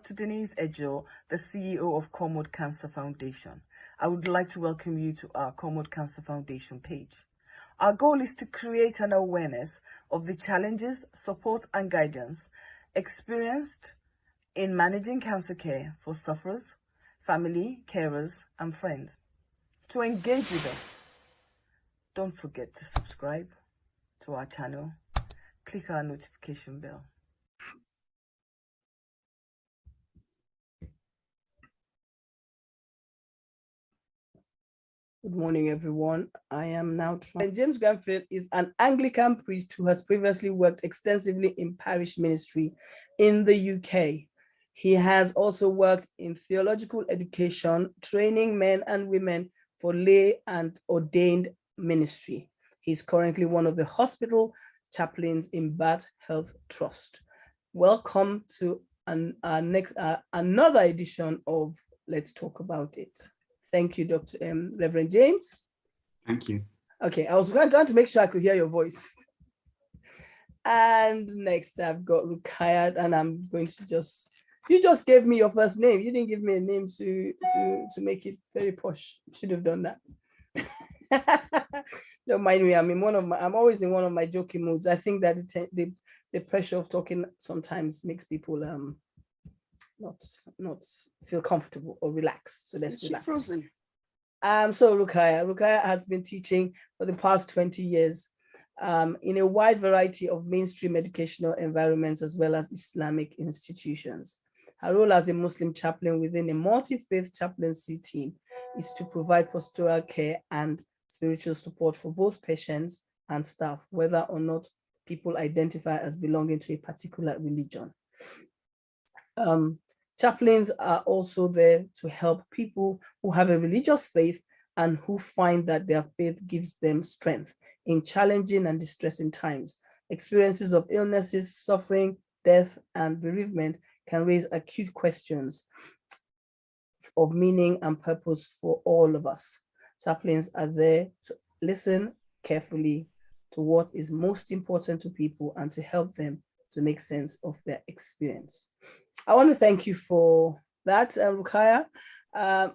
Dr. Denise Ejo, the CEO of Cornwall Cancer Foundation. I would like to welcome you to our Cornwall Cancer Foundation page. Our goal is to create an awareness of the challenges, support and guidance experienced in managing cancer care for sufferers, family, carers and friends. To engage with us, don't forget to subscribe to our channel. Click our notification bell. Good morning, everyone. I am now trying. James Grenfell is an Anglican priest who has previously worked extensively in parish ministry in the UK. He has also worked in theological education, training men and women for lay and ordained ministry. He's currently one of the hospital chaplains in Bath Health Trust. Welcome to another edition of Let's Talk About It. Thank you, Reverend James. Thank you. Okay, I was trying to make sure I could hear your voice. And next I've got Ruquyya, and I'm going to you just gave me your first name. You didn't give me a name to make it very posh. Should have done that. Don't mind me. I'm always in one of my joking moods. I think that the pressure of talking sometimes makes people not feel comfortable or relaxed. So let's relax. Frozen. So Ruquyya has been teaching for the past 20 years in a wide variety of mainstream educational environments as well as Islamic institutions. Her role as a Muslim chaplain within a multi-faith chaplaincy team is to provide pastoral care and spiritual support for both patients and staff, whether or not people identify as belonging to a particular religion. Chaplains are also there to help people who have a religious faith and who find that their faith gives them strength in challenging and distressing times. Experiences of illnesses, suffering, death, and bereavement can raise acute questions of meaning and purpose for all of us. Chaplains are there to listen carefully to what is most important to people and to help them to make sense of their experience. I want to thank you for that, Ruquyya. I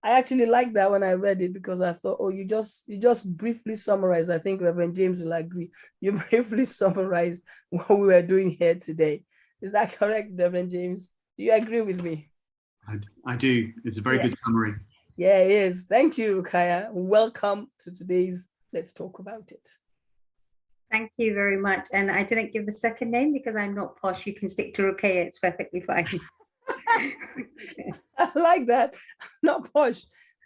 actually liked that when I read it because I thought, oh, you just briefly summarized. I think Reverend James will agree. You briefly summarized what we were doing here today. Is that correct, Reverend James? Do you agree with me? I do. It's a very good summary. Yeah, it is. Thank you, Ruquyya. Welcome to today's Let's Talk About It. Thank you very much. And I didn't give the second name because I'm not posh. You can stick to Ruquyya. It's perfectly fine. I like that. Not posh.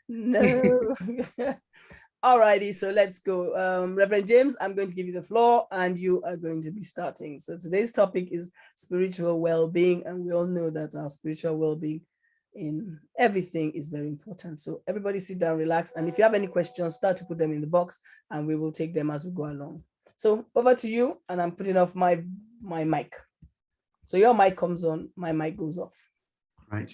No. Alrighty, so let's go. Reverend James, I'm going to give you the floor and you are going to be starting. So today's topic is spiritual well-being, and we all know that our spiritual well-being in everything is very important. So everybody sit down, relax, and if you have any questions, start to put them in the box and we will take them as we go along. So over to you, and I'm putting off my mic. So your mic comes on, my mic goes off. Right.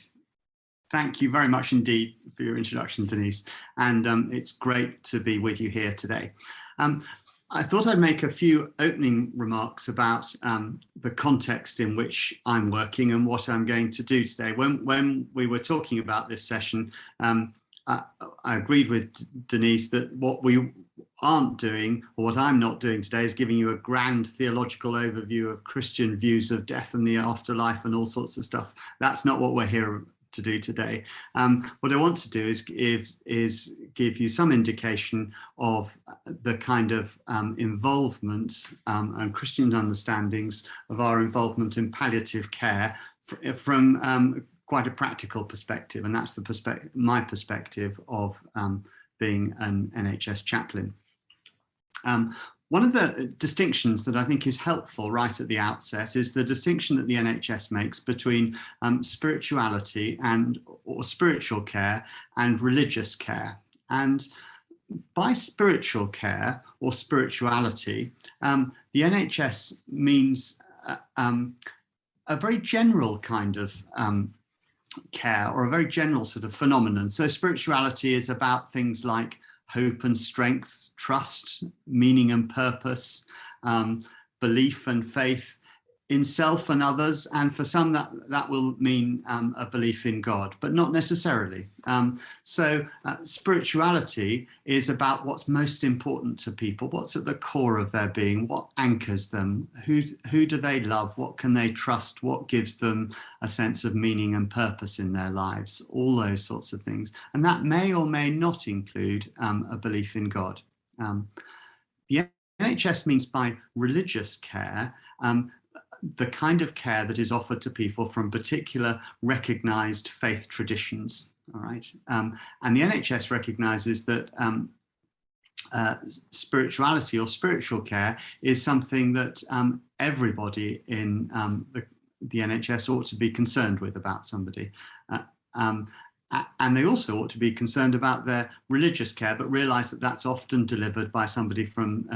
Thank you very much indeed for your introduction, Denise. And it's great to be with you here today. I thought I'd make a few opening remarks about the context in which I'm working and what I'm going to do today. When we were talking about this session, I agreed with Denise that what we aren't doing, or what I'm not doing today, is giving you a grand theological overview of Christian views of death and the afterlife and all sorts of stuff. That's not what we're here to do today. What I want to do is give you some indication of the kind of involvement and Christian understandings of our involvement in palliative care from quite a practical perspective, and that's my perspective of being an NHS chaplain. One of the distinctions that I think is helpful right at the outset is the distinction that the NHS makes between spirituality or spiritual care and religious care. And by spiritual care or spirituality, the NHS means a very general kind of care, or a very general sort of phenomenon. So spirituality is about things like hope and strength, trust, meaning and purpose, belief and faith in self and others, and for some that will mean a belief in God, but not necessarily. So spirituality is about what's most important to people, what's at the core of their being, what anchors them, who do they love, what can they trust, what gives them a sense of meaning and purpose in their lives, all those sorts of things. And that may or may not include a belief in God. The NHS means by religious care the kind of care that is offered to people from particular recognised faith traditions. All right, and the NHS recognises that spirituality or spiritual care is something that everybody in the NHS ought to be concerned with about somebody. And they also ought to be concerned about their religious care, but realise that that's often delivered by somebody from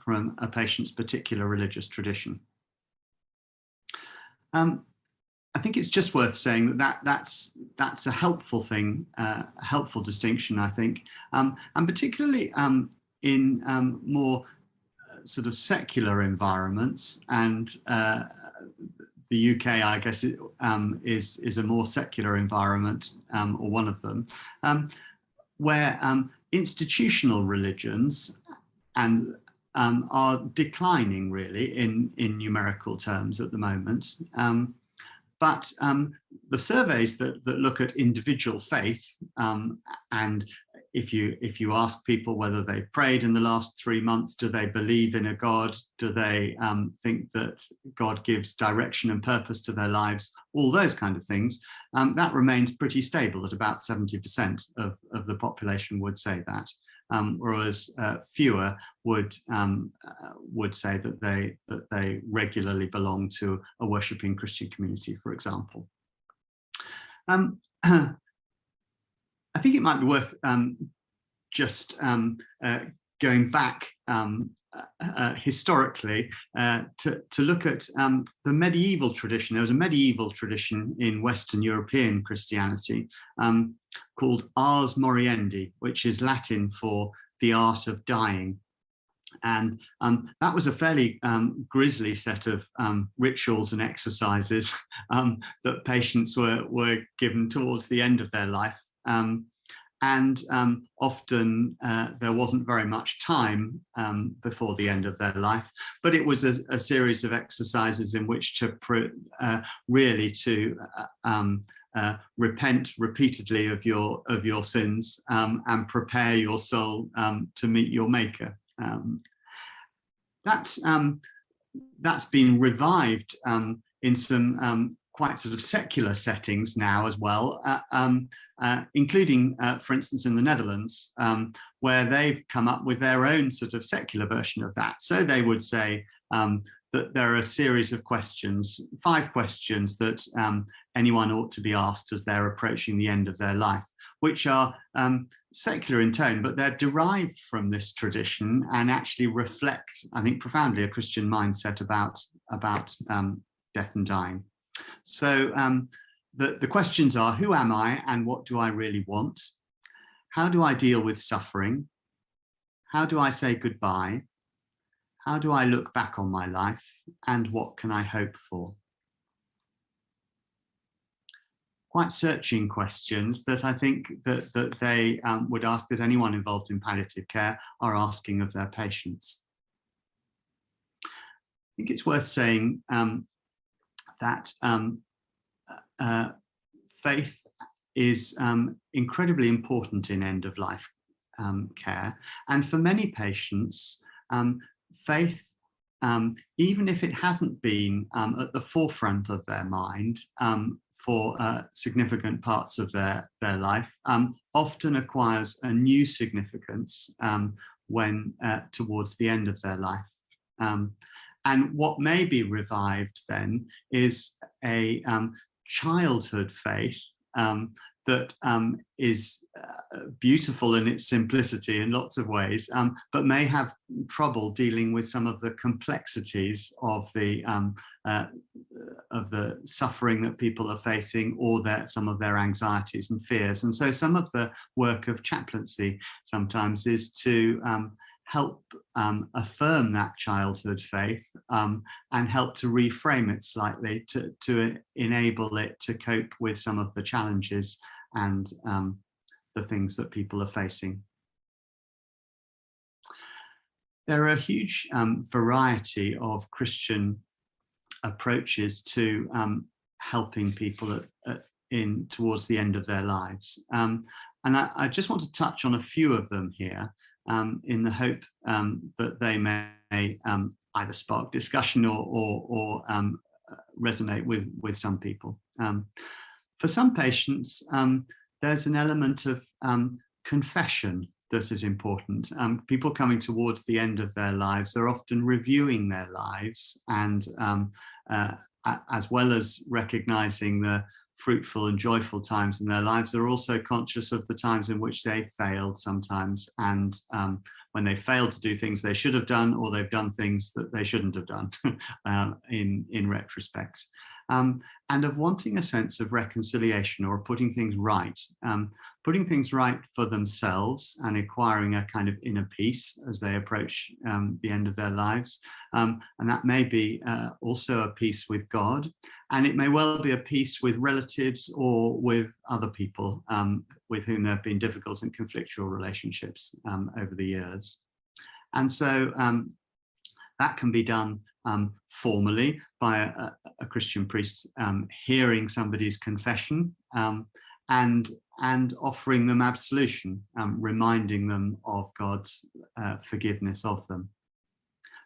from a patient's particular religious tradition. I think it's just worth saying that's a helpful thing, helpful distinction, I think, and particularly in more sort of secular environments, and the UK, I guess, is a more secular environment, or one of them, where institutional religions and are declining really in numerical terms at the moment. But the surveys that look at individual faith, and if you ask people whether they prayed in the last 3 months, do they believe in a God? Do they think that God gives direction and purpose to their lives? All those kind of things, that remains pretty stable at about 70% of the population would say that. Whereas fewer would say that they regularly belong to a worshipping Christian community, for example. I think it might be worth just going back historically to look at the medieval tradition. There was a medieval tradition in Western European Christianity called Ars Moriendi, which is Latin for the art of dying. And that was a fairly grisly set of rituals and exercises that patients were given towards the end of their life. And often there wasn't very much time before the end of their life, but it was a series of exercises in which to really to repent repeatedly of your sins and prepare your soul to meet your Maker. That's been revived in some quite sort of secular settings now as well, including, for instance, in the Netherlands, where they've come up with their own sort of secular version of that. So they would say that there are a series of questions, 5 questions that anyone ought to be asked as they're approaching the end of their life, which are secular in tone, but they're derived from this tradition and actually reflect, I think, profoundly a Christian mindset about death and dying. So the questions are: who am I and what do I really want? How do I deal with suffering? How do I say goodbye? How do I look back on my life? And what can I hope for? Quite searching questions that I think that they would ask, that anyone involved in palliative care are asking of their patients. I think it's worth saying that faith is incredibly important in end-of-life care. And for many patients, faith, even if it hasn't been at the forefront of their mind for significant parts of their life, often acquires a new significance when towards the end of their life. And what may be revived then is a childhood faith that is beautiful in its simplicity in lots of ways, but may have trouble dealing with some of the complexities of the suffering that people are facing, or some of their anxieties and fears. And so some of the work of chaplaincy sometimes is to help affirm that childhood faith and help to reframe it slightly to enable it to cope with some of the challenges and the things that people are facing. There are a huge variety of Christian approaches to helping people towards the end of their lives. And I just want to touch on a few of them here in the hope that they may either spark discussion or resonate with some people. For some patients, there's an element of confession that is important. People coming towards the end of their lives, they're often reviewing their lives, and as well as recognizing the fruitful and joyful times in their lives, they're also conscious of the times in which they failed sometimes, and when they failed to do things they should have done, or they've done things that they shouldn't have done in retrospect. And of wanting a sense of reconciliation or putting things right for themselves and acquiring a kind of inner peace as they approach the end of their lives. And that may be also a peace with God, and it may well be a peace with relatives or with other people with whom there have been difficult and conflictual relationships over the years. And so that can be done formally by a Christian priest hearing somebody's confession and offering them absolution, reminding them of God's forgiveness of them.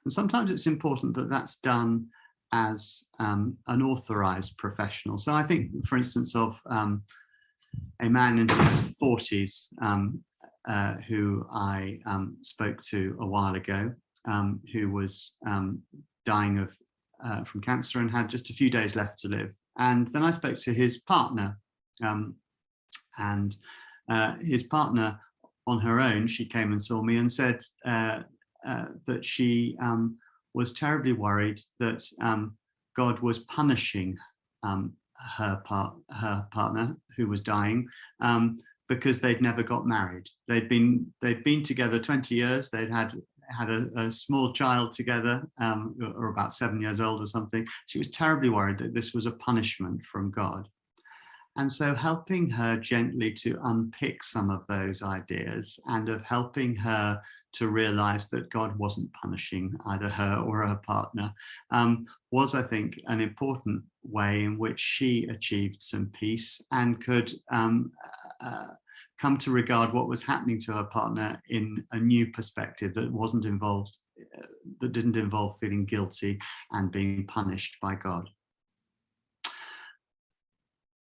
And sometimes it's important that that's done as an authorized professional. So I think, for instance, of a man in his 40s who I spoke to a while ago, who was dying of from cancer and had just a few days left to live. And then I spoke to his partner, and his partner, on her own, she came and saw me and said that she was terribly worried that God was punishing her partner who was dying because they'd never got married. They'd been together 20 years. They'd had a small child together, or about 7 years old or something. She was terribly worried that this was a punishment from God. And so helping her gently to unpick some of those ideas, and of helping her to realize that God wasn't punishing either her or her partner, was, I think, an important way in which she achieved some peace and could come to regard what was happening to her partner in a new perspective that didn't involve feeling guilty and being punished by God.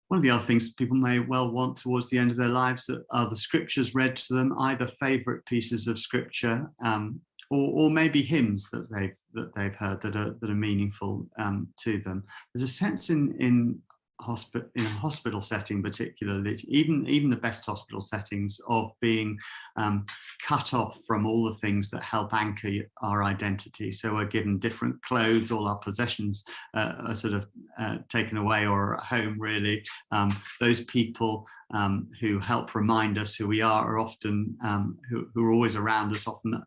One of the other things people may well want towards the end of their lives are the scriptures read to them, either favorite pieces of scripture or maybe hymns that they've heard that are meaningful to them. There's a sense in a hospital setting, particularly, even the best hospital settings, of being cut off from all the things that help anchor our identity. So we're given different clothes, all our possessions are sort of taken away or at home, really. Those people who help remind us who we are often, who are always around us, often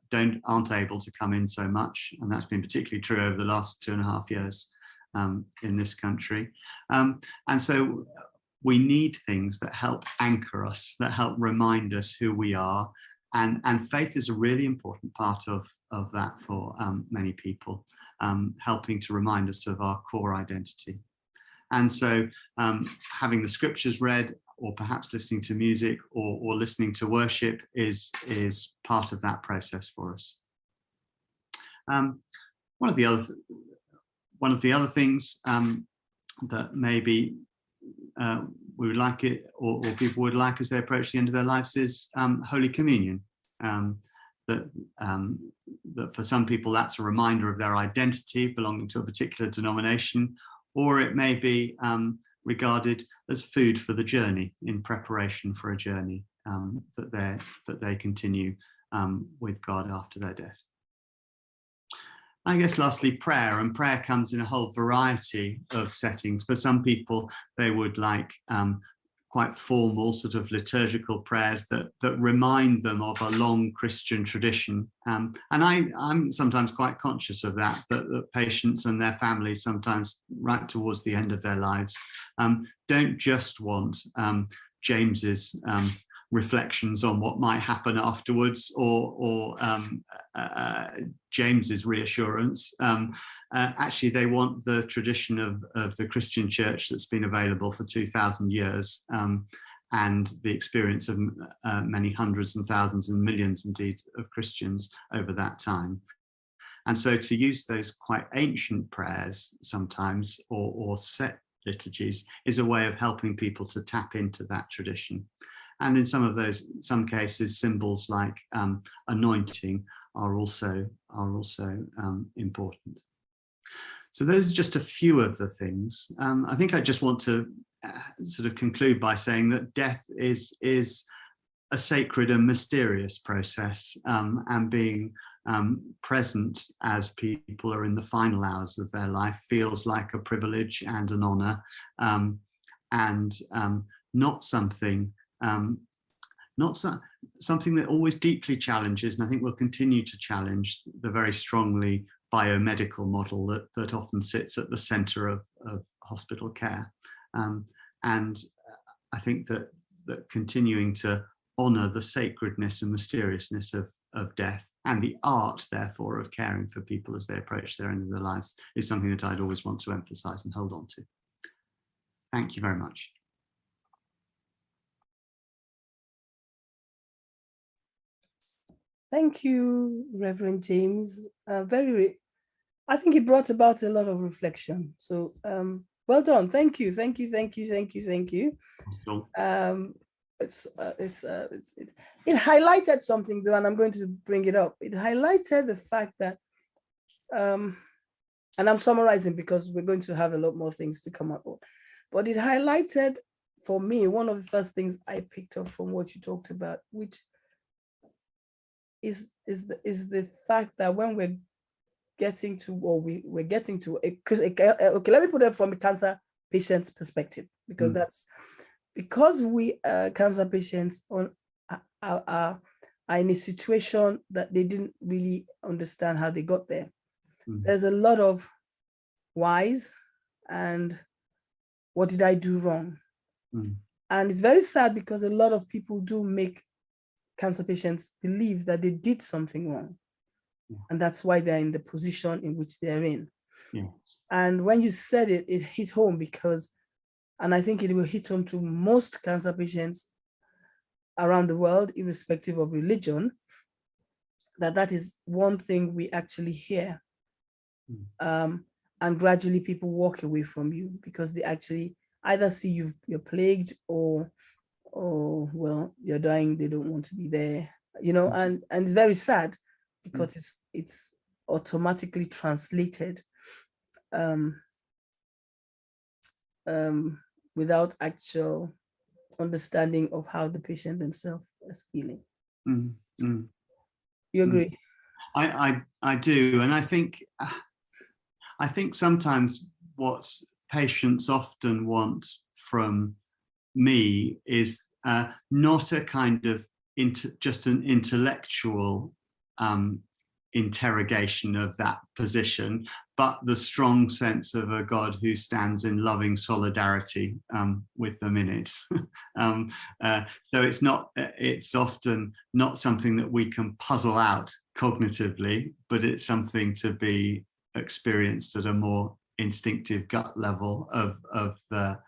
aren't able to come in so much. And that's been particularly true over the last 2.5 years. In this country. And so we need things that help anchor us, that help remind us who we are. And faith is a really important part of that for many people, helping to remind us of our core identity. And so having the scriptures read, or perhaps listening to music or listening to worship is part of that process for us. One of the other things that maybe we would like it, or people would like as they approach the end of their lives, is Holy Communion. That for some people that's a reminder of their identity, belonging to a particular denomination, or it may be regarded as food for the journey, in preparation for a journey that they continue with God after their death. I guess lastly, prayer, and prayer comes in a whole variety of settings. For some people, they would like quite formal sort of liturgical prayers that remind them of a long Christian tradition. And I'm sometimes quite conscious of that patients and their families sometimes right towards the end of their lives don't just want James's reflections on what might happen afterwards or James's reassurance. Actually, they want the tradition of the Christian church that's been available for 2,000 years and the experience of many hundreds and thousands and millions indeed of Christians over that time. And so to use those quite ancient prayers sometimes or set liturgies is a way of helping people to tap into that tradition. And in some cases, symbols like anointing are also important. So those are just a few of the things. I think I just want to sort of conclude by saying that death is a sacred and mysterious process, and being present as people are in the final hours of their life feels like a privilege and an honor, and not something something that always deeply challenges, and I think will continue to challenge, the very strongly biomedical model that often sits at the center of hospital care. And I think that continuing to honor the sacredness and mysteriousness of death and the art, therefore, of caring for people as they approach their end of their lives is something that I'd always want to emphasize and hold on to. Thank you very much. Thank you, Reverend James. I think it brought about a lot of reflection. So well done. Thank you. Thank you. Thank you. Thank you. Thank you. It highlighted something though, and I'm going to bring it up. It highlighted the fact that, and I'm summarizing because we're going to have a lot more things to come up with, but it highlighted for me one of the first things I picked up from what you talked about, which is the fact that when we're getting to, or we're getting to, okay, let me put it from a cancer patient's perspective, because that's because we cancer patients are in a situation that they didn't really understand how they got there. There's a lot of whys and what did I do wrong? And it's very sad because a lot of people do make cancer patients believe that they did something wrong. And that's why they're in the position in which they're in. Yes. And when you said it, it hit home because, and I think it will hit home to most cancer patients around the world, irrespective of religion, that is one thing we actually hear. And gradually people walk away from you because they actually either see you're plagued or well, you're dying, they don't want to be there, you know, and it's very sad because it's automatically translated without actual understanding of how the patient themselves is feeling. You agree? I do, and I think sometimes what patients often want from me is not a kind of just an intellectual interrogation of that position, but the strong sense of a God who stands in loving solidarity with them in it. So it's often not something that we can puzzle out cognitively, but it's something to be experienced at a more instinctive gut level of the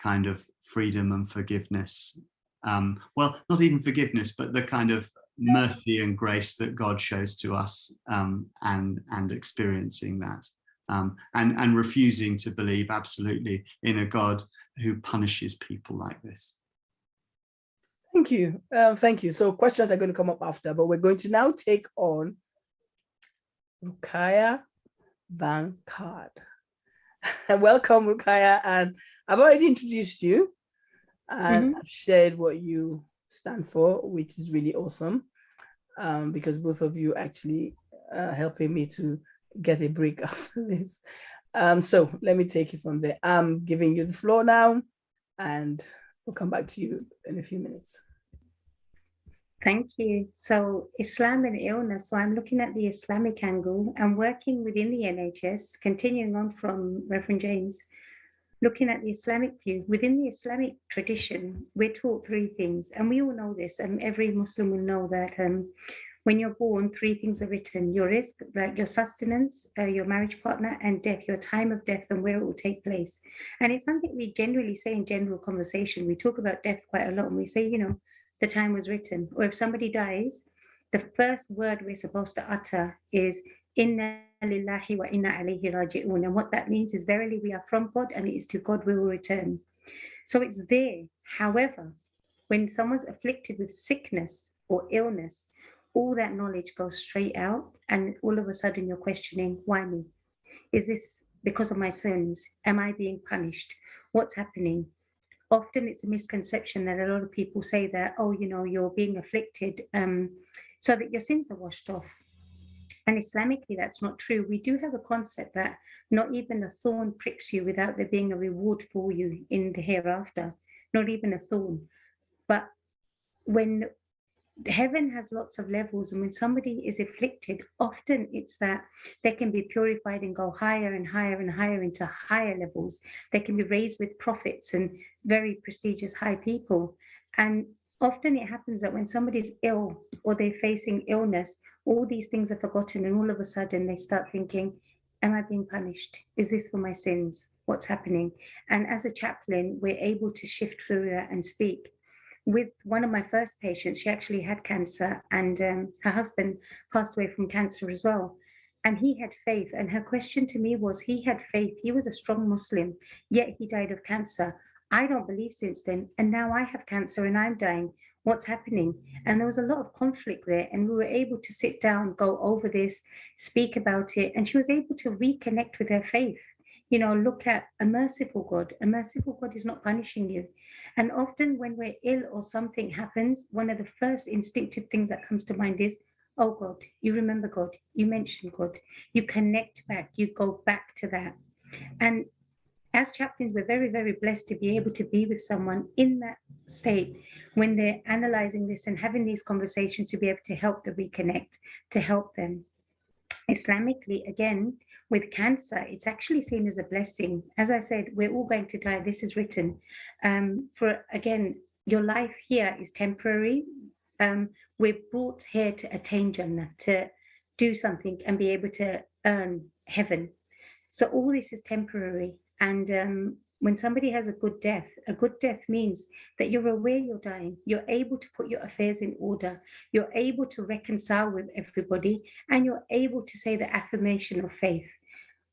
kind of freedom and forgiveness. Well, not even forgiveness, but the kind of mercy and grace that God shows to us, and experiencing that, and refusing to believe absolutely in a God who punishes people like this. Thank you. Thank you. So questions are going to come up after, but we're going to now take on Ruquyya Van Card. Welcome, Ruquyya, and I've already introduced you and I've shared what you stand for, which is really awesome, because both of you actually helping me to get a break after this. So let me take it from there. I'm giving you the floor now, and We'll come back to you in a few minutes. Thank you. So Islam and illness. So I'm looking at the Islamic angle and working within the NHS, continuing on from Reverend James, looking at the Islamic view. Within the Islamic tradition, we're taught three things, and we all know this, and every Muslim will know that when you're born, three things are written: your risk, like your sustenance, your marriage partner, and death, your time of death and where it will take place. And it's something we generally say in general conversation. We talk about death quite a lot, and we say, the time was written. Or if somebody dies, the first word we're supposed to utter is Inna lillahi wa inna alayhi raji'un. And what that means is, verily we are from God, and it is to God we will return. So it's there. However, when someone's afflicted with sickness or illness, all that knowledge goes straight out, and all of a sudden you're questioning, why me? Is this because of my sins? Am I being punished? What's happening? Often it's a misconception that a lot of people say that, you're being afflicted so that your sins are washed off. And Islamically, that's not true. We do have a concept that not even a thorn pricks you without there being a reward for you in the hereafter, not even a thorn. But when heaven has lots of levels, and when somebody is afflicted, often it's that they can be purified and go higher and higher and higher into higher levels. They can be raised with prophets and very prestigious high people. And often it happens that when somebody's ill or they're facing illness, all these things are forgotten, and all of a sudden they start thinking, am I being punished? Is this for my sins? What's happening? And as a chaplain, we're able to shift through that and speak. With one of my first patients, she actually had cancer, and her husband passed away from cancer as well. And he had faith. And her question to me was, he had faith. He was a strong Muslim, yet he died of cancer. I don't believe since then. And now I have cancer and I'm dying. What's happening? And there was a lot of conflict there. And we were able to sit down, go over this, speak about it. And she was able to reconnect with her faith. Look at a merciful God. A merciful God is not punishing you. And often when we're ill or something happens, one of the first instinctive things that comes to mind is, oh God, you remember God, you mention God, you connect back, you go back to that. And as chaplains, we're very, very blessed to be able to be with someone in that state when they're analyzing this and having these conversations, to be able to help them reconnect, to help them. Islamically, again, with cancer, it's actually seen as a blessing. As I said, we're all going to die. This is written. Again, your life here is temporary. We're brought here to attain Jannah, to do something and be able to earn heaven. So all this is temporary. And when somebody has a good death means that you're aware you're dying. You're able to put your affairs in order. You're able to reconcile with everybody, and you're able to say the affirmation of faith.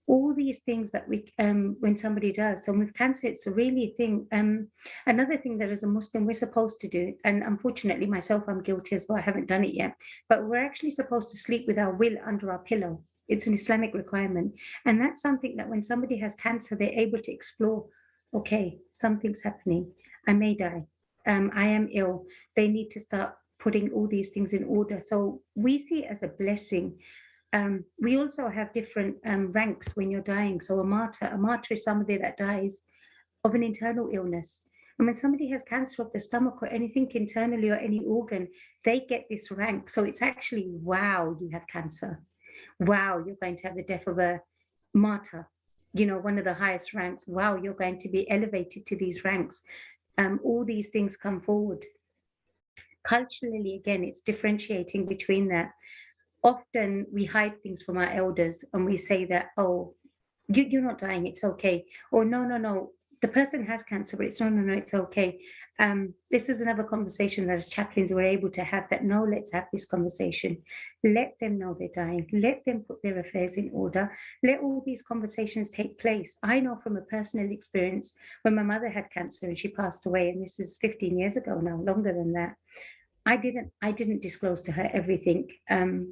All these things that we, when somebody does. So with cancer, it's a really thing. Another thing that as a Muslim, we're supposed to do, and unfortunately myself, I'm guilty as well, I haven't done it yet, but we're actually supposed to sleep with our will under our pillow. It's an Islamic requirement. And that's something that when somebody has cancer, they're able to explore, okay, something's happening. I may die. I am ill. They need to start putting all these things in order. So we see it as a blessing. We also have different ranks when you're dying. So a martyr is somebody that dies of an internal illness. And when somebody has cancer of the stomach or anything internally or any organ, they get this rank. So it's actually, wow, you have cancer. Wow, you're going to have the death of a martyr, one of the highest ranks. Wow, you're going to be elevated to these ranks. All these things come forward. Culturally, again, it's differentiating between that. Often we hide things from our elders and we say that, oh, you're not dying, it's okay. Or no, the person has cancer, but it's no, it's okay. This is another conversation that as chaplains we're able to have, that no, let's have this conversation. Let them know they're dying. Let them put their affairs in order. Let all these conversations take place. I know from a personal experience, when my mother had cancer and she passed away, and this is 15 years ago now, longer than that, I didn't disclose to her everything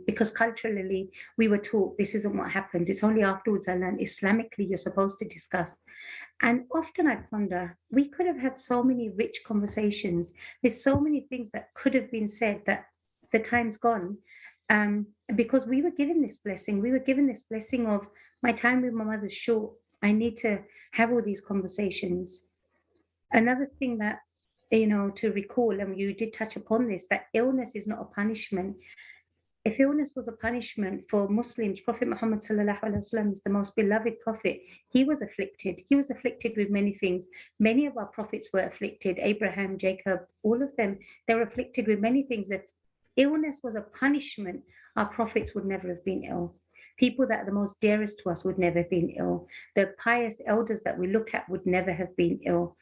because culturally we were taught this isn't what happens. It's only afterwards I learned Islamically you're supposed to discuss. And often I ponder, we could have had so many rich conversations. There's so many things that could have been said that the time's gone because we were given this blessing. We were given this blessing of my time with my mother's short. I need to have all these conversations. Another thing that you know, to recall, and you did touch upon this, that illness is not a punishment. If illness was a punishment for Muslims, Prophet Muhammad sallallahu alaihi wasallam is the most beloved prophet. He was afflicted. He was afflicted with many things. Many of our prophets were afflicted. Abraham, Jacob, all of them, they were afflicted with many things. If illness was a punishment, our prophets would never have been ill. People that are the most dearest to us would never have been ill. The pious elders that we look at would never have been ill.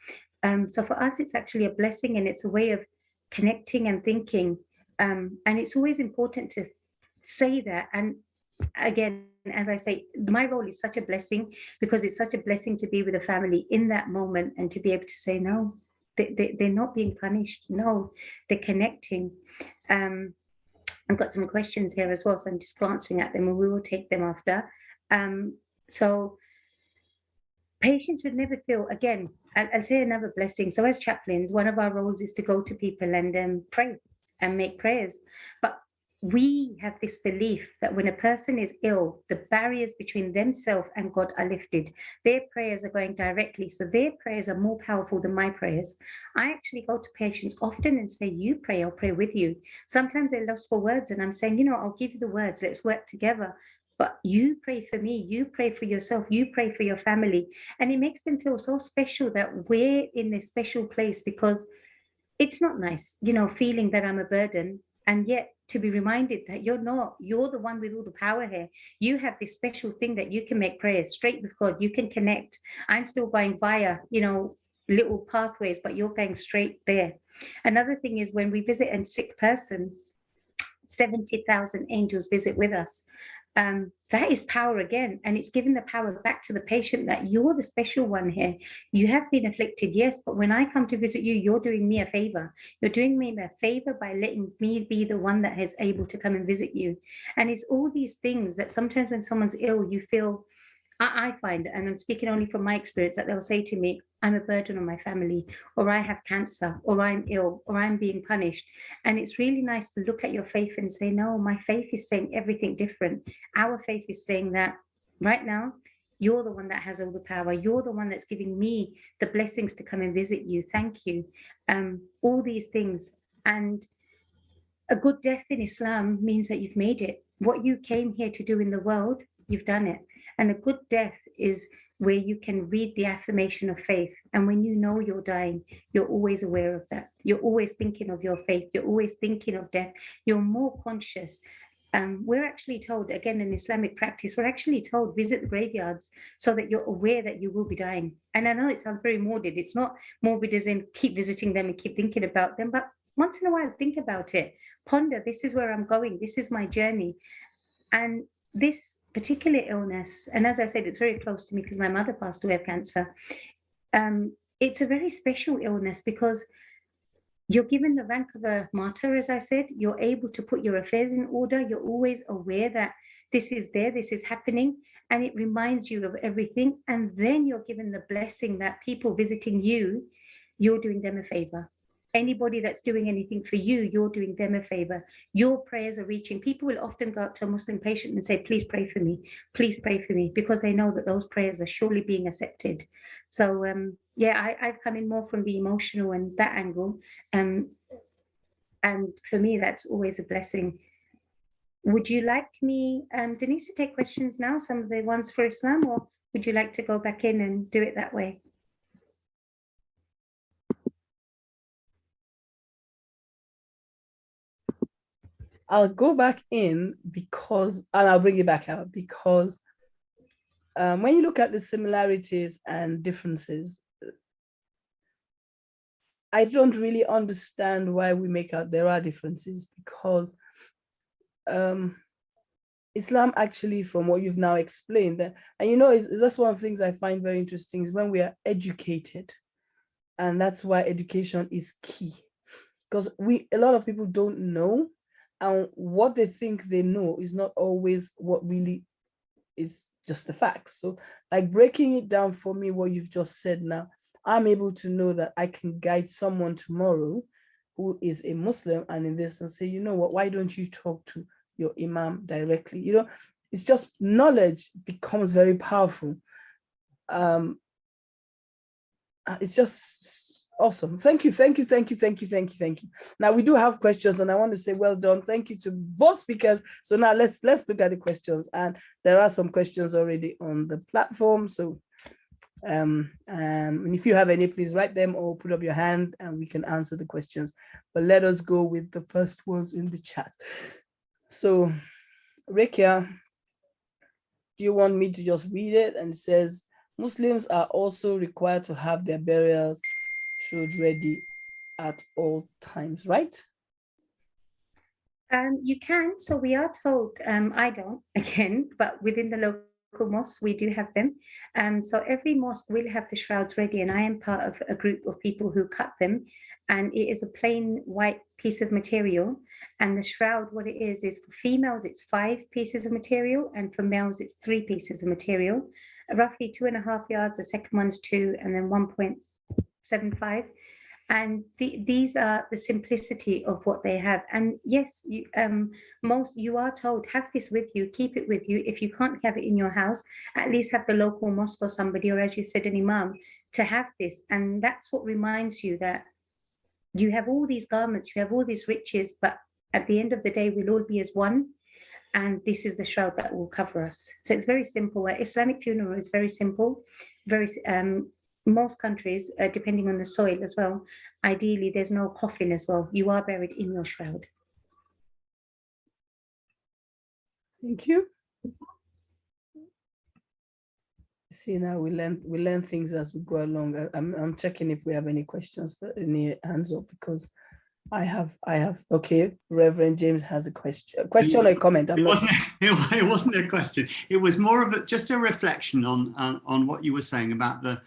So for us, it's actually a blessing, and it's a way of connecting and thinking. And it's always important to say that. And again, as I say, my role is such a blessing, because it's such a blessing to be with a family in that moment and to be able to say, no, they're not being punished. No, they're connecting. I've got some questions here as well, so I'm just glancing at them, and we will take them after. So patients should never feel, again, I'll say another blessing. So as chaplains, one of our roles is to go to people and pray and make prayers. But we have this belief that when a person is ill, the barriers between themselves and God are lifted. Their prayers are going directly. So their prayers are more powerful than my prayers. I actually go to patients often and say, you pray, I'll pray with you. Sometimes they're lost for words, and I'm saying, you know, I'll give you the words, let's work together. But you pray for me, you pray for yourself, you pray for your family. And it makes them feel so special that we're in this special place, because it's not nice, you know, feeling that I'm a burden. And yet to be reminded that you're not, you're the one with all the power here. You have this special thing that you can make prayers straight with God. You can connect. I'm still going via, you know, little pathways, but you're going straight there. Another thing is when we visit a sick person, 70,000 angels visit with us. That is power again, and it's giving the power back to the patient that you're the special one here. You have been afflicted, yes, but when I come to visit you, you're doing me a favor. You're doing me a favor by letting me be the one that is able to come and visit you. And it's all these things that sometimes when someone's ill, you feel, I find, and I'm speaking only from my experience, that they'll say to me, I'm a burden on my family, or I have cancer, or I'm ill, or I'm being punished. And it's really nice to look at your faith and say, no, my faith is saying everything different. Our faith is saying that right now, you're the one that has all the power. You're the one that's giving me the blessings to come and visit you. Thank you. All these things. And a good death in Islam means that you've made it. What you came here to do in the world, you've done it. And a good death is where you can read the affirmation of faith. And when you know you're dying, you're always aware of that. You're always thinking of your faith. You're always thinking of death. You're more conscious. We're actually told, again, in Islamic practice, we're actually told, visit the graveyards so that you're aware that you will be dying. And I know it sounds very morbid. It's not morbid as in keep visiting them and keep thinking about them, but once in a while, think about it. Ponder, this is where I'm going. This is my journey. And this particular illness, and as I said, it's very close to me because my mother passed away of cancer. It's a very special illness because you're given the rank of a martyr, as I said. You're able to put your affairs in order. You're always aware that this is there, this is happening, and it reminds you of everything. And then you're given the blessing that people visiting you, you're doing them a favor. Anybody that's doing anything for you, you're doing them a favor. Your prayers are reaching. People will often go up to a Muslim patient and say, please pray for me. Please pray for me, because they know that those prayers are surely being accepted. So yeah, I've come in more from the emotional and that angle. And for me, that's always a blessing. Would you like me, Denise, to take questions now, some of the ones for Islam, or would you like to go back in and do it that way? I'll go back in because, and I'll bring it back out because when you look at the similarities and differences, I don't really understand why we make out there are differences, because Islam actually, from what you've now explained, and you know, that's one of the things I find very interesting is when we are educated, and that's why education is key, because a lot of people don't know, and what they think they know is not always what really is just the facts. So like breaking it down for me, what you've just said now, I'm able to know that I can guide someone tomorrow who is a Muslim and in this and say, you know what, why don't you talk to your imam directly? You know, it's just knowledge becomes very powerful. It's just Awesome. Thank you. Now we do have questions, and I want to say well done. Thank you to both speakers. So now let's look at the questions, and there are some questions already on the platform. So and if you have any, please write them or put up your hand and we can answer the questions. But let us go with the first ones in the chat. So Ruquyya, do you want me to just read it? And it says, Muslims are also required to have their burials showed ready at all times, right? You can. So we are told, I don't, again, but within the local mosques, we do have them. So every mosque will have the shrouds ready, and I am part of a group of people who cut them. And it is a plain white piece of material. And the shroud, what it is for females, it's 5 pieces of material, and for males, it's 3 pieces of material. Roughly 2.5 yards, the second one's 2, and then 1.75. And these are the simplicity of what they have. And yes, you are told, have this with you, keep it with you. If you can't have it in your house, at least have the local mosque or somebody, or as you said, an imam, to have this. And that's what reminds you that you have all these garments, you have all these riches, but at the end of the day, we'll all be as one. And this is the shroud that will cover us. So it's very simple. Islamic funeral is very simple, very most countries, depending on the soil as well, ideally there's no coffin as well. You are buried in your shroud. Thank you. See, now we learn things as we go along. I'm checking if we have any questions, any hands up, because I have. Okay, Reverend James has a question or a comment. It wasn't a question. It was more of just a reflection on what you were saying about the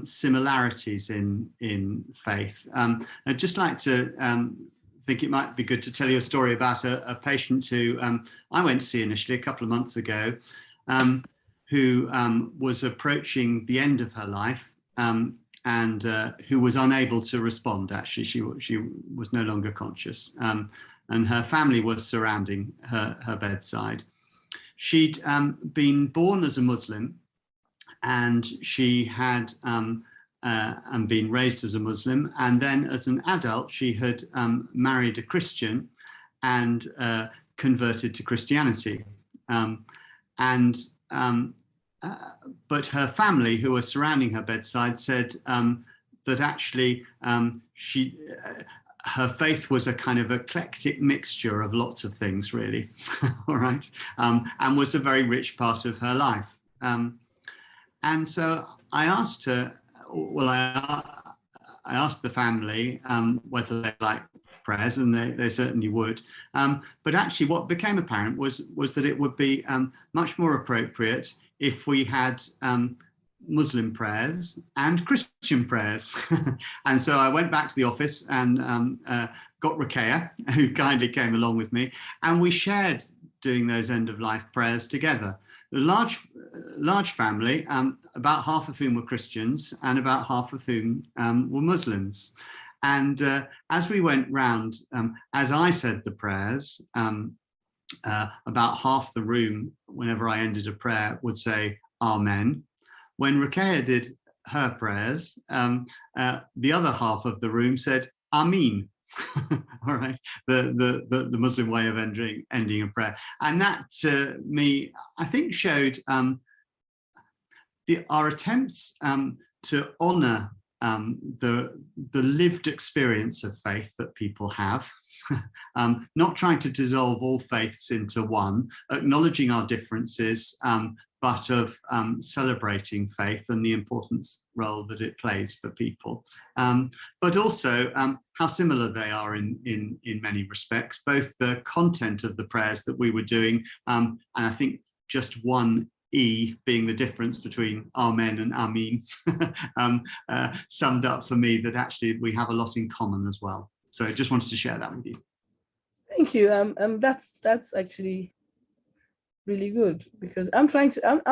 similarities in faith. I'd just like to think it might be good to tell you a story about a patient who I went to see initially a couple of months ago, who was approaching the end of her life. And who was unable to respond. Actually, she was no longer conscious, and her family was surrounding her bedside. She'd been born as a Muslim, and she had been raised as a Muslim, and then as an adult she had married a Christian and converted to Christianity. But her family, who were surrounding her bedside, said that actually her faith was a kind of eclectic mixture of lots of things, really, all right, and was a very rich part of her life. And so I asked her, well, I asked the family whether they liked prayers, and they certainly would. But actually what became apparent was that it would be much more appropriate if we had Muslim prayers and Christian prayers. And so I went back to the office and got Ruquyya, who kindly came along with me, and we shared doing those end-of-life prayers together. A large family, about half of whom were Christians and about half of whom were Muslims. And as we went round, as I said the prayers, about half the room, whenever I ended a prayer, would say Amen. When Ruquyya did her prayers, the other half of the room said Ameen. All right, the Muslim way of ending a prayer. And that, to me, I think showed our attempts to honor the lived experience of faith that people have, not trying to dissolve all faiths into one, acknowledging our differences, but of celebrating faith and the important role that it plays for people, but also how similar they are in many respects, both the content of the prayers that we were doing, and I think just one E being the difference between Amen and Ameen, summed up for me that actually we have a lot in common as well. So I just wanted to share that with you. Thank you. That's actually really good, because I'm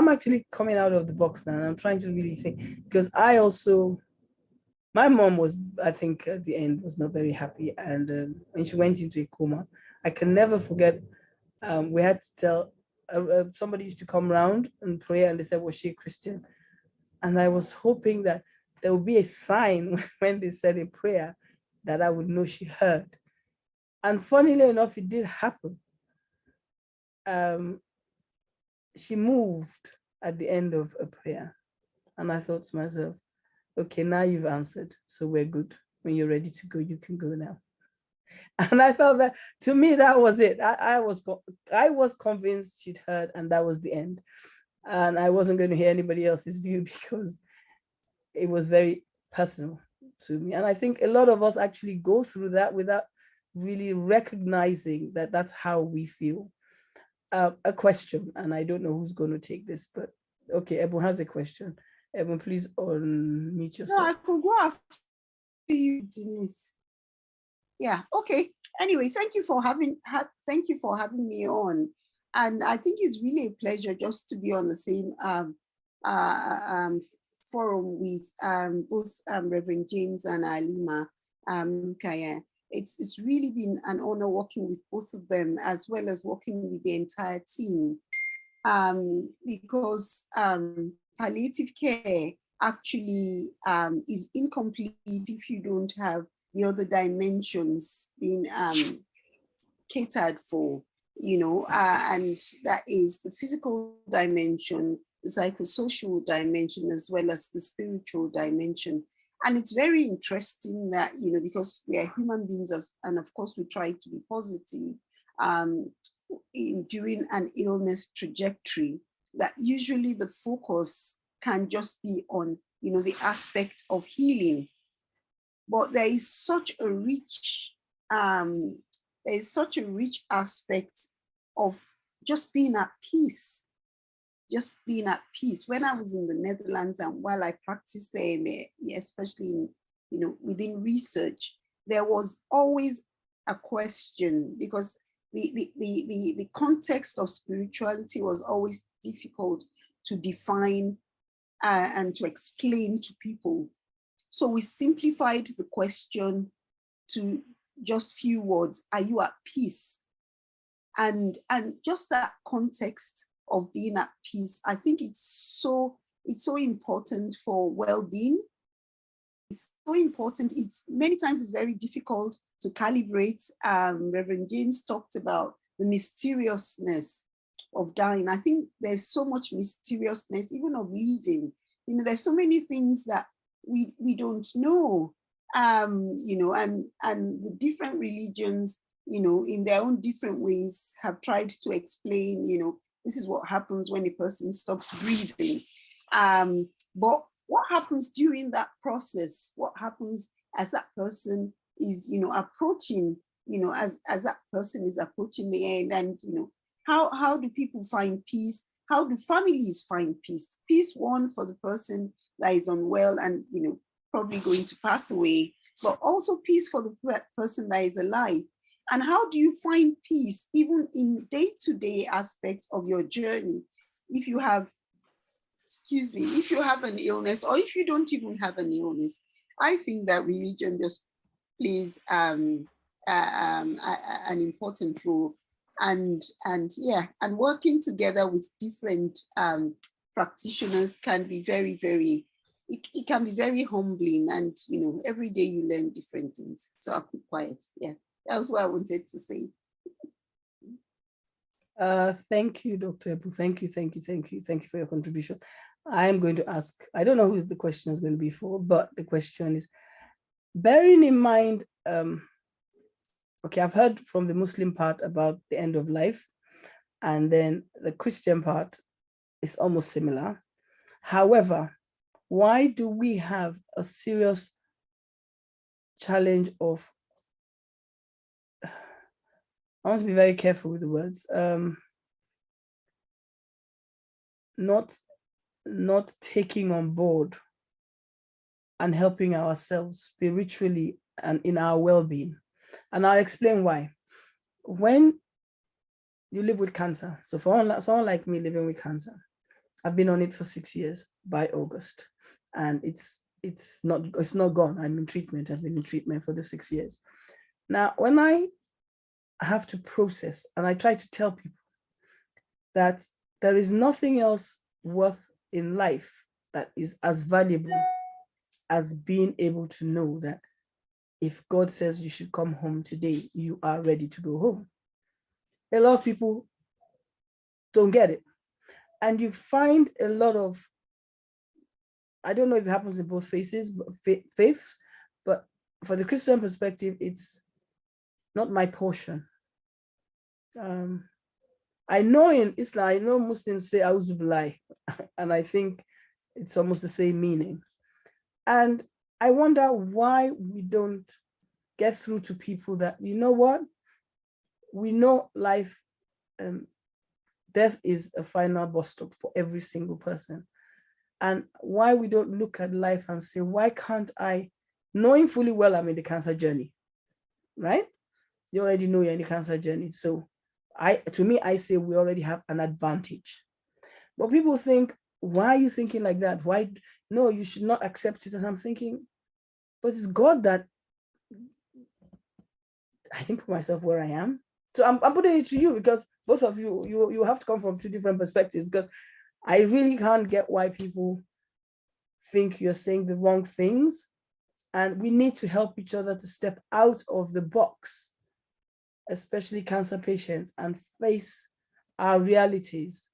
actually coming out of the box now, and I'm trying to really think, because my mom was, I think at the end, was not very happy, and when she went into a coma, I can never forget, we had to tell somebody used to come round and pray, and they said, was she a Christian? And I was hoping that there would be a sign when they said a prayer that I would know she heard. And funnily enough, it did happen. She moved at the end of a prayer. And I thought to myself, okay, now you've answered, so we're good. When you're ready to go, you can go now. And I felt that, to me, that was it. I was convinced she'd heard, and that was the end. And I wasn't going to hear anybody else's view because it was very personal to me. And I think a lot of us actually go through that without really recognizing that that's how we feel. A question, and I don't know who's going to take this, but okay, Ebon has a question. Ebon, please unmute yourself. No, I could go after you, Denise. Yeah, okay. Anyway, thank you for having me on. And I think it's really a pleasure just to be on the same forum with both Reverend James and Alima Ruquyya. It's really been an honor working with both of them, as well as working with the entire team, because palliative care actually is incomplete if you don't have the other dimensions being catered for, and that is the physical dimension, the psychosocial dimension, as well as the spiritual dimension. And it's very interesting that, because we are human beings, and of course we try to be positive during an illness trajectory, that usually the focus can just be on, the aspect of healing. But there is such a rich aspect of just being at peace. Just being at peace. When I was in the Netherlands, and while I practiced there, especially within research, there was always a question, because the context of spirituality was always difficult to define and to explain to people. So we simplified the question to just few words: are you at peace? And just that context of being at peace, I think it's so important for well-being. It's so important. Many times it's very difficult to calibrate. Reverend James talked about the mysteriousness of dying. I think there's so much mysteriousness even of living. There's so many things that we don't know. And the different religions, in their own different ways, have tried to explain, this is what happens when a person stops breathing. But what happens during that process? What happens as that person is, approaching, as that person is approaching the end? And, how do people find peace? How do families find peace? Peace, one, for the person that is unwell and, probably going to pass away, but also peace for the person that is alive. And how do you find peace even in day-to-day aspects of your journey? If you have, if you have an illness, or if you don't even have an illness, I think that religion just plays an important role. And working together with different practitioners can be very, very, it can be very humbling, and every day you learn different things. So I'll keep quiet. Yeah, that was what I wanted to say. Thank you, Dr. Ebu. Thank you for your contribution. I am going to ask, I don't know who the question is going to be for, but the question is, bearing in mind, okay, I've heard from the Muslim part about the end of life, and then the Christian part is almost similar. However, why do we have a serious challenge of, I want to be very careful with the words, not taking on board and helping ourselves spiritually and in our well-being? And I'll explain why. When you live with cancer, so for someone like me living with cancer, I've been on it for 6 years by August, and it's not gone. I'm in treatment. I've been in treatment for the 6 years. Now, when I have to process, and I try to tell people that there is nothing else worth in life that is as valuable as being able to know that if God says you should come home today, you are ready to go home. A lot of people don't get it. And you find a lot of, I don't know if it happens in both faiths, but for the Christian perspective, it's not my portion. I know in Islam, I know Muslims say "Auzu billahi," and I think it's almost the same meaning. And I wonder why we don't get through to people that, you know what, we know life, death is a final bus stop for every single person. And why we don't look at life and say, why can't I, knowing fully well I'm in the cancer journey, right? You already know you're in the cancer journey. So to me, I say we already have an advantage. But people think, why are you thinking like that? Why? No, you should not accept it. And I'm thinking, but it's God that I think put myself where I am. So I'm putting it to you because both of you have to come from two different perspectives, because I really can't get why people think you're saying the wrong things. And we need to help each other to step out of the box, especially cancer patients, and face our realities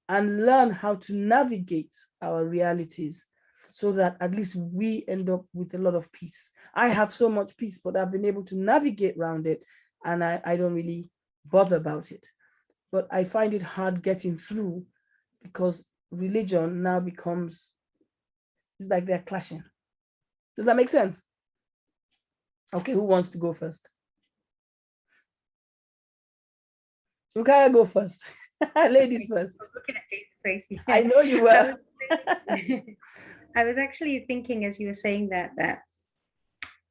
and learn how to navigate our realities so that at least we end up with a lot of peace. I have so much peace, but I've been able to navigate around it, and I don't really bother about it. But I find it hard getting through because religion now becomes, it's like they're clashing. Does that make sense? Okay, who wants to go first? Ruquyya, go first. Ladies first. I was looking at Dave's face. Yeah. I know you were. I was actually thinking as you were saying that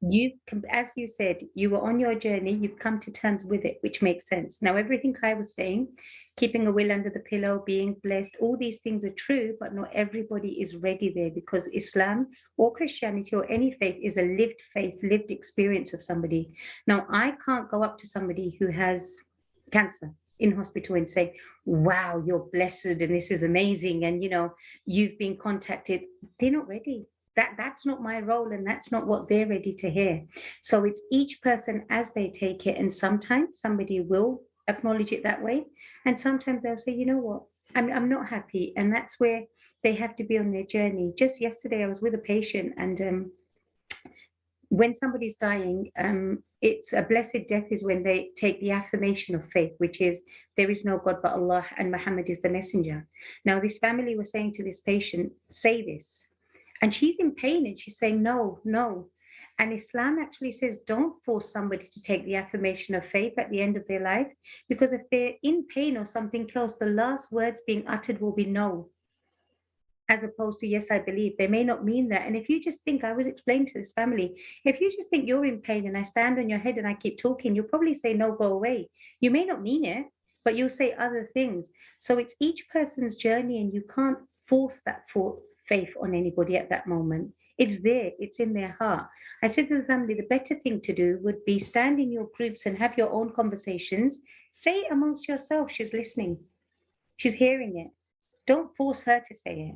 you, as you said, you were on your journey, you've come to terms with it, which makes sense. Now, everything I was saying, keeping a will under the pillow, being blessed, all these things are true, but not everybody is ready there, because Islam or Christianity or any faith is a lived faith, lived experience of somebody. Now, I can't go up to somebody who has cancer in hospital and say, wow, you're blessed and this is amazing, and you've been contacted. They're not ready. That's not my role, and that's not what they're ready to hear. So it's each person as they take it, and sometimes somebody will acknowledge it that way, and sometimes they'll say, you know what, I'm not happy, and that's where they have to be on their journey. Just yesterday I was with a patient, and when somebody's dying, it's a blessed death is when they take the affirmation of faith, which is there is no God but Allah and Muhammad is the messenger. Now, this family was saying to this patient, say this. And she's in pain and she's saying, no, no. And Islam actually says, don't force somebody to take the affirmation of faith at the end of their life, because if they're in pain or something else, the last words being uttered will be no, as opposed to, yes, I believe. They may not mean that. And if you just think, I was explaining to this family, if you just think you're in pain and I stand on your head and I keep talking, you'll probably say, no, go away. You may not mean it, but you'll say other things. So it's each person's journey, and you can't force that faith on anybody at that moment. It's there, it's in their heart. I said to the family, the better thing to do would be stand in your groups and have your own conversations. Say amongst yourself, she's listening, she's hearing it. Don't force her to say it.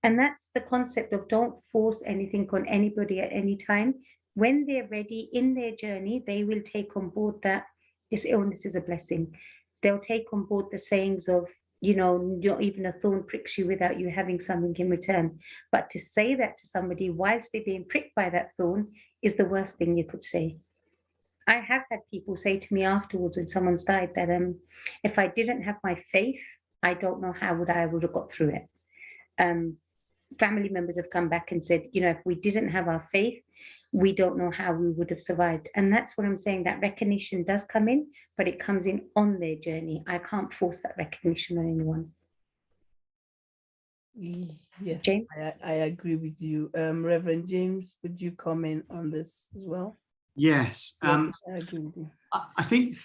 And that's the concept of don't force anything on anybody at any time. When they're ready in their journey, they will take on board that this illness is a blessing. They'll take on board the sayings of, not even a thorn pricks you without you having something in return. But to say that to somebody whilst they're being pricked by that thorn is the worst thing you could say. I have had people say to me afterwards when someone's died that if I didn't have my faith, I don't know how I would have got through it. Family members have come back and said, if we didn't have our faith, we don't know how we would have survived. And that's what I'm saying, that recognition does come in, but it comes in on their journey. I can't force that recognition on anyone. Yes, James? I agree with you. Reverend James, would you comment on this as well? Yes. I agree with you. I think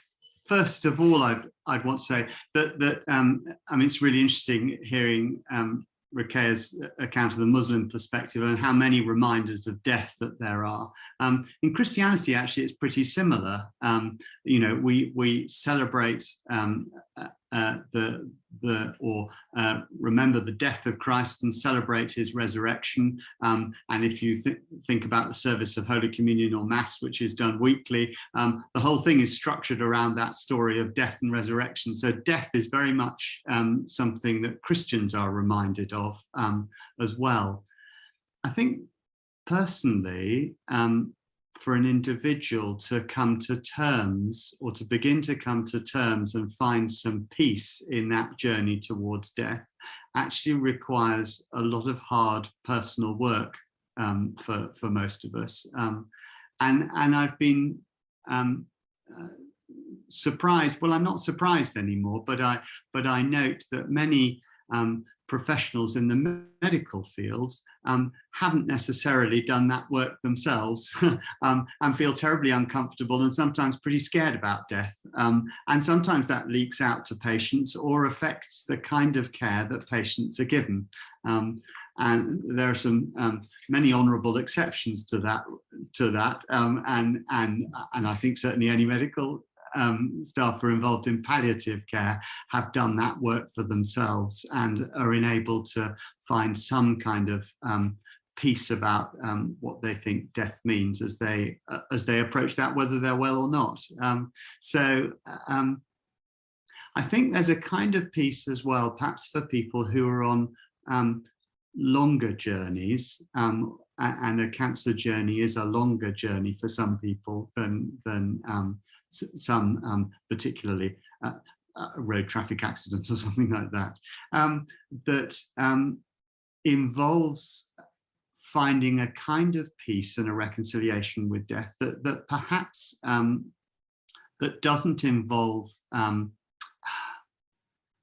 first of all, I'd want to say that it's really interesting hearing Ruquyya's account of the Muslim perspective and how many reminders of death that there are. In Christianity, actually, it's pretty similar. We celebrate remember the death of Christ and celebrate his resurrection. And if you think about the service of Holy Communion or Mass, which is done weekly, the whole thing is structured around that story of death and resurrection. So death is very much something that Christians are reminded of as well. I think personally, for an individual to come to terms, or to begin to come to terms and find some peace in that journey towards death, actually requires a lot of hard personal work for most of us. And I've been surprised. Well, I'm not surprised anymore, but I note that many professionals in the medical fields haven't necessarily done that work themselves and feel terribly uncomfortable and sometimes pretty scared about death. And sometimes that leaks out to patients or affects the kind of care that patients are given. And there are some many honourable exceptions to that, and I think certainly any medical staff who are involved in palliative care have done that work for themselves and are enabled to find some kind of peace about what they think death means as they approach that, whether they're well or not. So I think there's a kind of peace as well, perhaps for people who are on longer journeys, and a cancer journey is a longer journey for some people than some particularly road traffic accidents or something like that, that involves finding a kind of peace and a reconciliation with death that perhaps that doesn't involve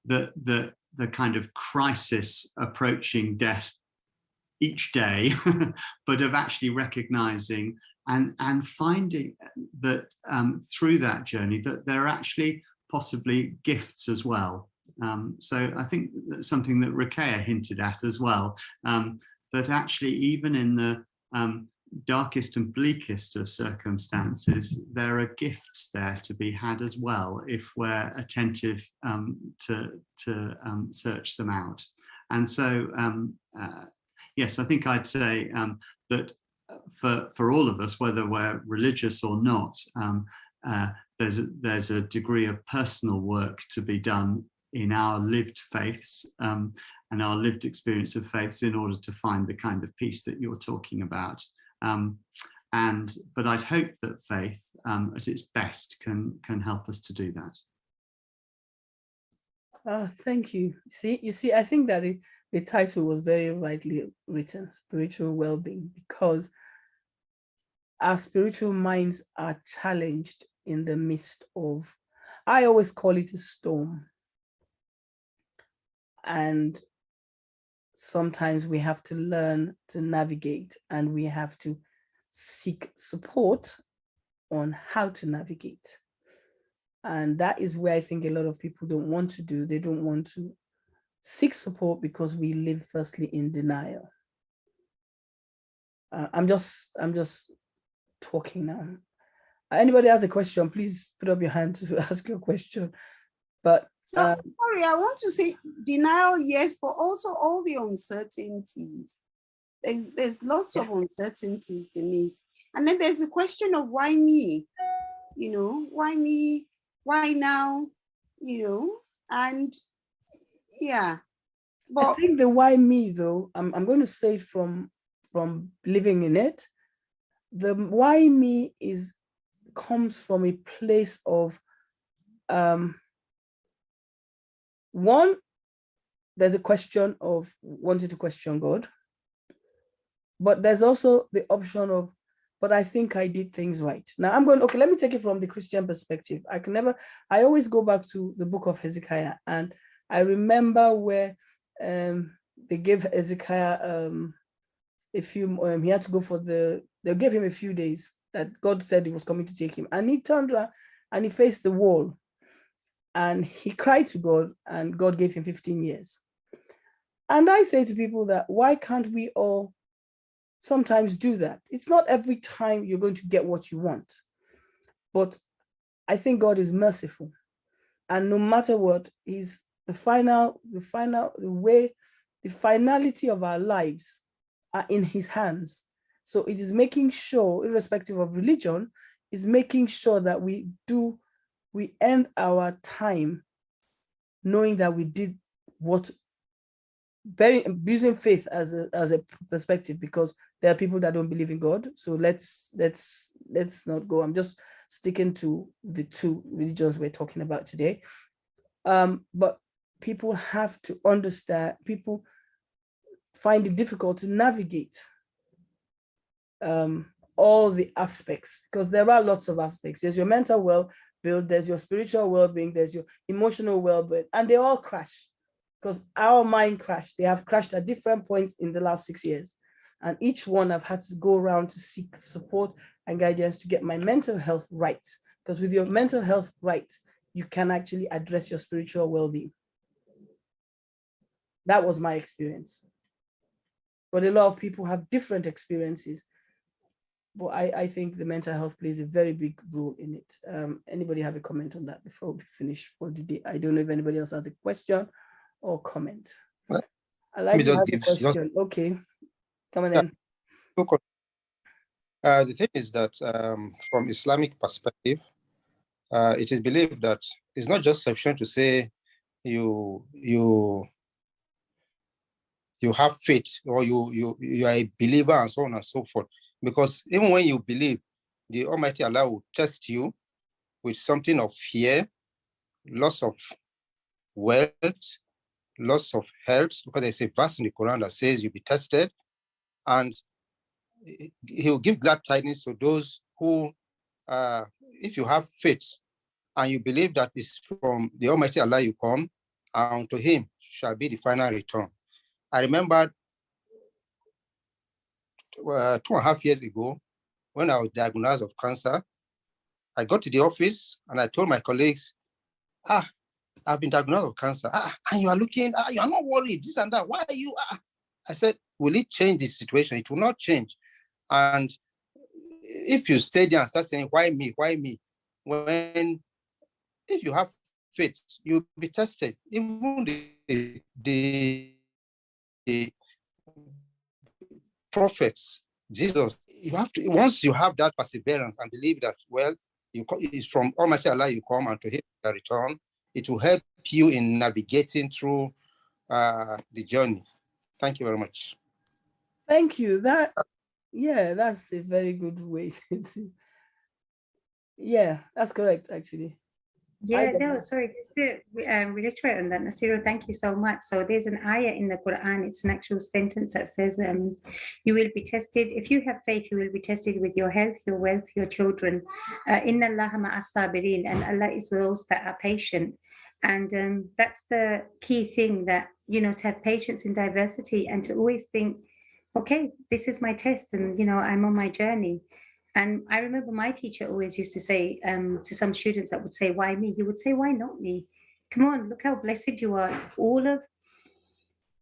the kind of crisis approaching death each day, but of actually recognizing and finding that through that journey that there are actually possibly gifts as well. So I think that's something that Ruquyya hinted at as well, that actually even in the darkest and bleakest of circumstances, there are gifts there to be had as well if we're attentive to search them out. And so yes, I think I'd say that for all of us, whether we're religious or not, there's a degree of personal work to be done in our lived faiths and our lived experience of faiths in order to find the kind of peace that you're talking about. But I'd hope that faith at its best can help us to do that. Thank you. You see, I think that the title was very rightly written, spiritual well-being, because our spiritual minds are challenged in the midst of, I always call it a storm. And sometimes we have to learn to navigate, and we have to seek support on how to navigate. And that is where I think a lot of people don't want to do. They don't want to seek support because we live firstly in denial. I'm just talking now. Anybody has a question, please put up your hand to ask your question. But so sorry, I want to say denial, yes, but also all the uncertainties. There's lots of uncertainties, Denise. And then there's the question of why me? You know, why me? Why now? You know, and yeah. But I think the why me though, I'm going to say from living in it, the why me comes from a place of one, there's a question of wanting to question God, but there's also the option of, but I think I did things right. Now okay, let me take it from the Christian perspective. I always go back to the book of Hezekiah, and I remember where they gave Hezekiah he had to go they gave him a few days that God said he was coming to take him. And he turned around and he faced the wall and he cried to God, and God gave him 15 years. And I say to people that, why can't we all sometimes do that? It's not every time you're going to get what you want, but I think God is merciful. And no matter what, is the finality of our lives are in his hands. So it is making sure, irrespective of religion, is making sure that we end our time knowing that we did what, using faith as a perspective, because there are people that don't believe in God. So let's not go. I'm just sticking to the two religions we're talking about today. But people have to understand, people find it difficult to navigate all the aspects, because there are lots of aspects. There's your mental well-being, there's your spiritual well-being, there's your emotional well-being, and they all crash, because our mind crashed. They have crashed at different points in the last 6 years. And each one I've had to go around to seek support and guidance to get my mental health right. Because with your mental health right, you can actually address your spiritual well-being. That was my experience. But a lot of people have different experiences. But I think the mental health plays a very big role in it. Anybody have a comment on that before we finish for the day? I don't know if anybody else has a question or comment. I like to have a question. Okay, come on then. The thing is that from Islamic perspective, it is believed that it's not just sufficient to say you have faith, or you are a believer, and so on and so forth. Because even when you believe, the Almighty Allah will test you with something of fear, loss of wealth, loss of health, because there's a verse in the Quran that says you'll be tested, and he will give glad tidings to those who, if you have faith and you believe that it's from the Almighty Allah you come, and to him shall be the final return. I remember 2.5 years ago, when I was diagnosed of cancer, I got to the office and I told my colleagues, I've been diagnosed with cancer. And you are looking, you are not worried, this and that. Why are you? I said, will it change the situation? It will not change. And if you stay there and start saying, why me? Why me? When, if you have faith, you'll be tested. Even the prophets, Jesus, you have to, once you have that perseverance and believe that, well, it's from Almighty Allah you come, and to him you return, it will help you in navigating through the journey. Thank you very much. Thank you. That's a very good way to. Yeah, that's correct, actually. Yeah, no, sorry, just to reiterate on that, Nasiru, thank you so much. So there's an ayah in the Quran, it's an actual sentence that says, you will be tested, if you have faith, you will be tested with your health, your wealth, your children. Inna Allaha ma'as sabirin, and Allah is with those that are patient. And that's the key thing, that, you know, to have patience in diversity and to always think, okay, this is my test, and, you know, I'm on my journey. And I remember my teacher always used to say to some students that would say, why me? He would say, why not me? Come on, look how blessed you are. All of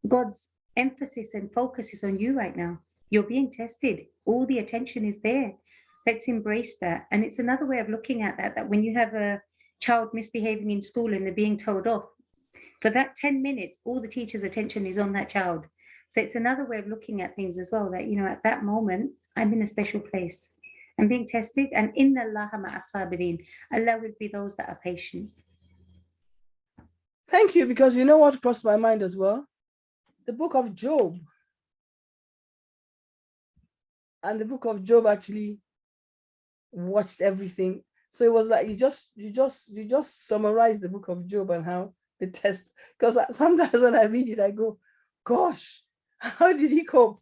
God's emphasis and focus is on you right now. You're being tested. All the attention is there. Let's embrace that. And it's another way of looking at that when you have a child misbehaving in school and they're being told off, for that 10 minutes, all the teacher's attention is on that child. So it's another way of looking at things as well, that, you know, at that moment, I'm in a special place. I'm being tested, and inna Allaha ma'as sabirin, Allah will be those that are patient. Thank you, because you know what crossed my mind as well? The book of Job. And the book of Job actually watched everything. So it was like you just summarize the book of Job and how the test, because sometimes when I read it, I go, gosh, how did he cope?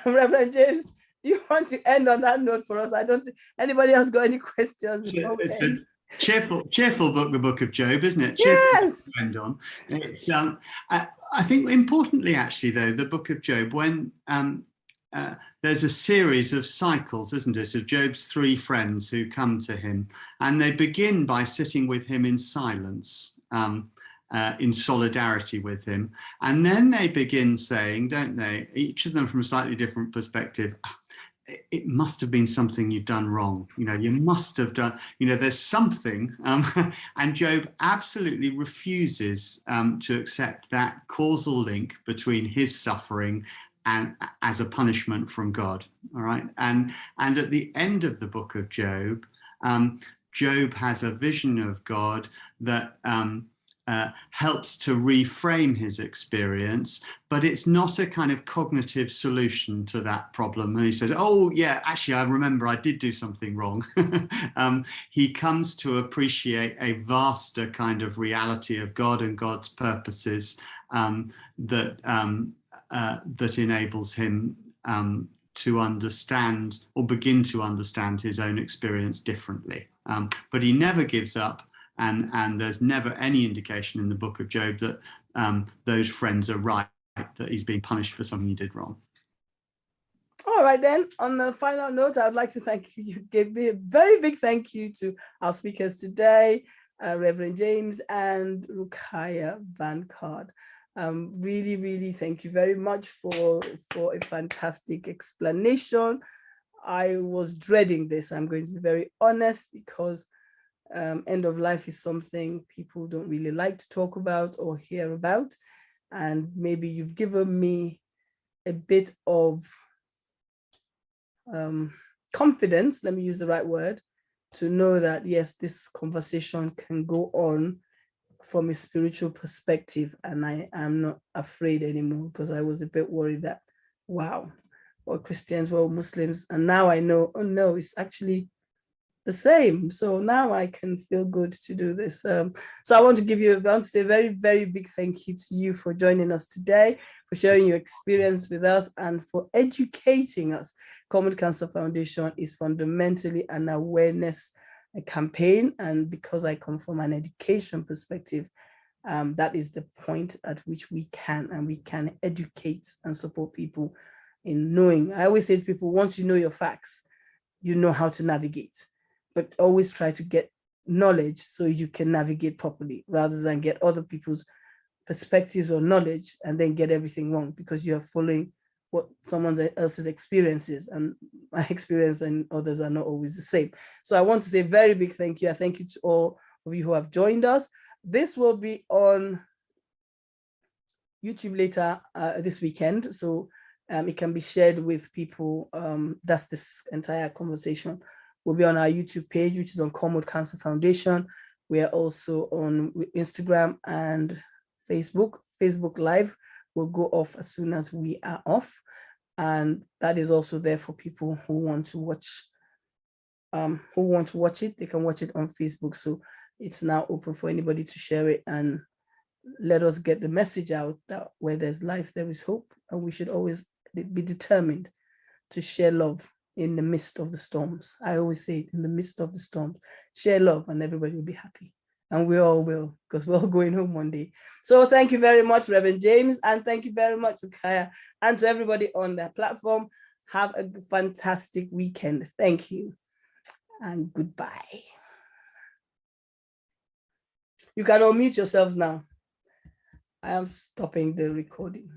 Reverend James, do you want to end on that note for us? I don't think anybody else got any questions. It's a cheerful book, the book of Job, isn't it? Yes. To end on. It's, I think importantly, actually, though, the book of Job, when there's a series of cycles, isn't it, of Job's 3 friends who come to him, and they begin by sitting with him in silence, in solidarity with him. And then they begin saying, don't they, each of them from a slightly different perspective, it must have been something you've done wrong. You must have done, there's something. And Job absolutely refuses to accept that causal link between his suffering and as a punishment from God. All right. And at the end of the book of Job, Job has a vision of God that helps to reframe his experience, but it's not a kind of cognitive solution to that problem. And he says, oh yeah, actually I remember I did do something wrong. He comes to appreciate a vaster kind of reality of God and God's purposes that enables him to understand or begin to understand his own experience differently. But he never gives up. And there's never any indication in the book of Job that those friends are right, that he's being punished for something he did wrong. All right, then, on the final note, I would like to thank you. You gave me a very big thank you to our speakers today, Reverend James and Ruquyya Bancard. Really, really thank you very much for a fantastic explanation. I was dreading this, I'm going to be very honest, because end of life is something people don't really like to talk about or hear about. And maybe you've given me a bit of confidence, let me use the right word, to know that yes, this conversation can go on from a spiritual perspective, and I am not afraid anymore, because I was a bit worried that, wow, we're Christians, we're Muslims, and now I know, oh no, it's actually the same. So now I can feel good to do this. So I want to say a very, very big thank you to you for joining us today, for sharing your experience with us, and for educating us. Common Cancer Foundation is fundamentally an awareness campaign, and because I come from an education perspective, that is the point at which we can educate and support people in knowing. I always say to people, once you know your facts, you know how to navigate. But always try to get knowledge so you can navigate properly, rather than get other people's perspectives or knowledge and then get everything wrong, because you're following what someone else's experiences, and my experience and others are not always the same. So I want to say a very big thank you. I thank you to all of you who have joined us. This will be on YouTube later this weekend, so it can be shared with people. That's this entire conversation will be on our YouTube page, which is on Common Cancer Foundation. We are also on Instagram and Facebook. Facebook Live will go off as soon as we are off. And that is also there for people who want to watch it. They can watch it on Facebook. So it's now open for anybody to share it, and let us get the message out that where there's life, there is hope. And we should always be determined to share love in the midst of the storms. I always say, in the midst of the storms, share love and everybody will be happy. And we all will, because we're all going home one day. So thank you very much, Reverend James, and thank you very much, Ruquyya, and to everybody on that platform. Have a fantastic weekend. Thank you, and goodbye. You can unmute yourselves now. I am stopping the recording.